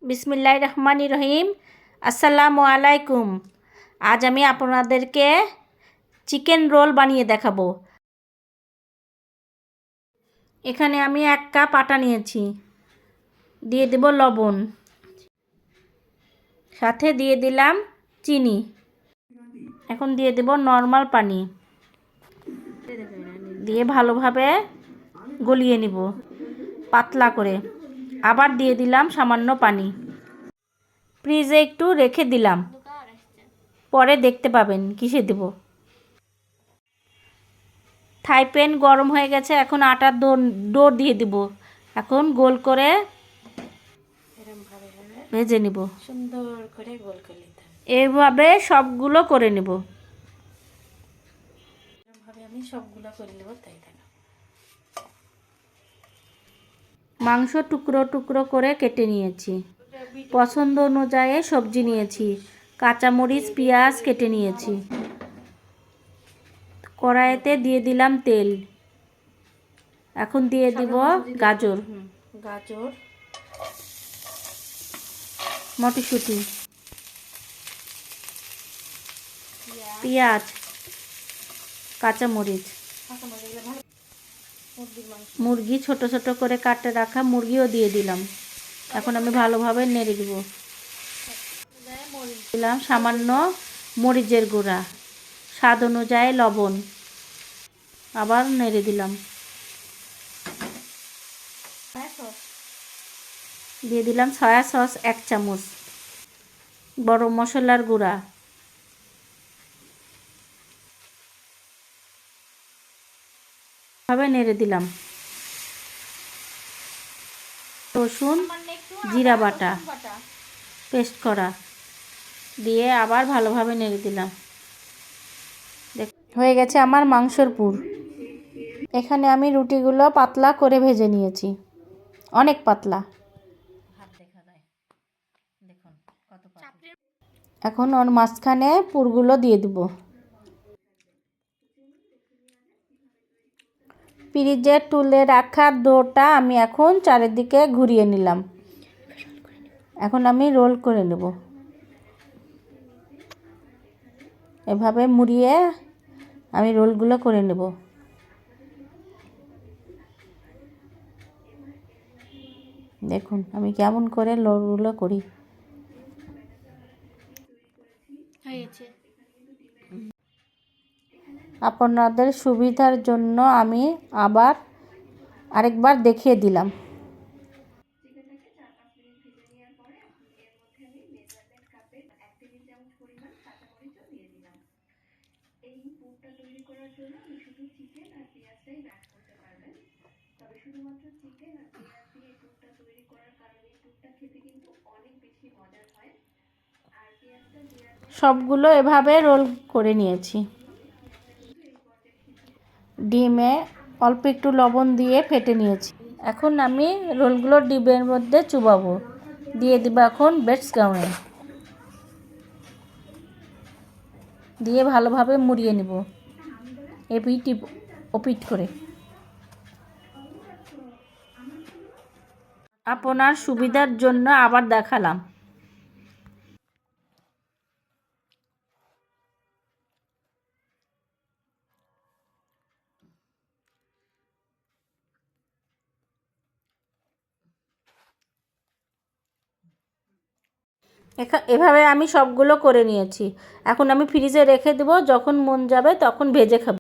বিসমিল্লাহির রহমানির রহিম। আসসালামু আলাইকুম। আজ আমি আপনাদেরকে চিকেন রোল বানিয়ে দেখাবো। এখানে আমি 1 কাপ আটা নিয়েছি, দিয়ে দেব লবণ, সাথে দিয়ে দিলাম চিনি। এখন দিয়ে দেব নর্মাল পানি, দিয়ে ভালোভাবে গলিয়ে নিব পাতলা করে। আবার দিয়ে দিলাম সামান্য পানি, ফ্রিজে একটু রেখে দিলাম, পরে দেখতে পাবেন কিসে দেব। ফ্রাই প্যান গরম হয়ে গেছে, এখন আটার ডো দিয়ে দিব। এখন গোল করে ভেজে নিব, সুন্দর করে গোল করে নিতে হবে। এইভাবে সবগুলো করে নেব। এরকমভাবে আমি সবগুলো করে নেব। তাই দেখো, মাংস টুকরো টুকরো করে কেটে নিয়েছি, পছন্দ অনুযায়ী সবজি নিয়েছি, কাঁচামরিচ পেঁয়াজ কেটে নিয়েছি। কড়াইতে দিয়ে দিলাম তেল, এখন দিয়ে দিব গাজর, গাজর, মটরশুঁটি, পেঁয়াজ, কাঁচামরিচ, মুরগি ছোট ছোট করে কাটে রাখা মুরগিও দিয়ে দিলাম। এখন আমি ভালোভাবে নেড়ে দিব। দিলাম সামান্য মরিচের গুঁড়া, স্বাদ অনুযায়ী লবণ, আবার নেড়ে দিলাম। দিয়ে দিলাম সয়া সস 1 চামচ, গরম মশলার গুঁড়া, ভাবে নেড়ে দিলাম। রসুন জিরা বাটা পেস্ট করা দিয়ে আবার ভালোভাবে নেড়ে দিলাম। হয়ে গেছে আমার মাংসর পুর। এখানে আমি রুটিগুলো পাতলা করে ভেজে নিয়েছি, অনেক পাতলা। এখন ওর মাঝখানে পুরগুলো দিয়ে দিব। ফ্রিজে তুলে রাখা ডোটা আমি এখন চারিদিকে ঘুরিয়ে নিলাম। এখন আমি রোল করে নেব। এভাবে মুড়িয়ে আমি রোলগুলো করে নেব। দেখুন আমি কেমন করে রোলগুলো করি। আপনাদের সুবিধার জন্য আমি আবার আরেকবার দেখিয়ে দিলাম। সবগুলো এভাবে রোল করে নিয়েছি। ডিমে অল্প একটু লবণ দিয়ে ফেটে নিয়েছি। এখন আমি রোলগুলো ডিমের মধ্যে চুবাবো। দিয়ে দিব এখন বেটস গাউনে, দিয়ে ভালোভাবে মুড়িয়ে নেব এপিট ওপিট করে। আপনার সুবিধার জন্য আবার দেখালাম। এভাবে আমি সবগুলো করে নিয়েছি। এখন আমি ফ্রিজে রেখে দেবো, যখন মন যাবে তখন ভেজে খাবো।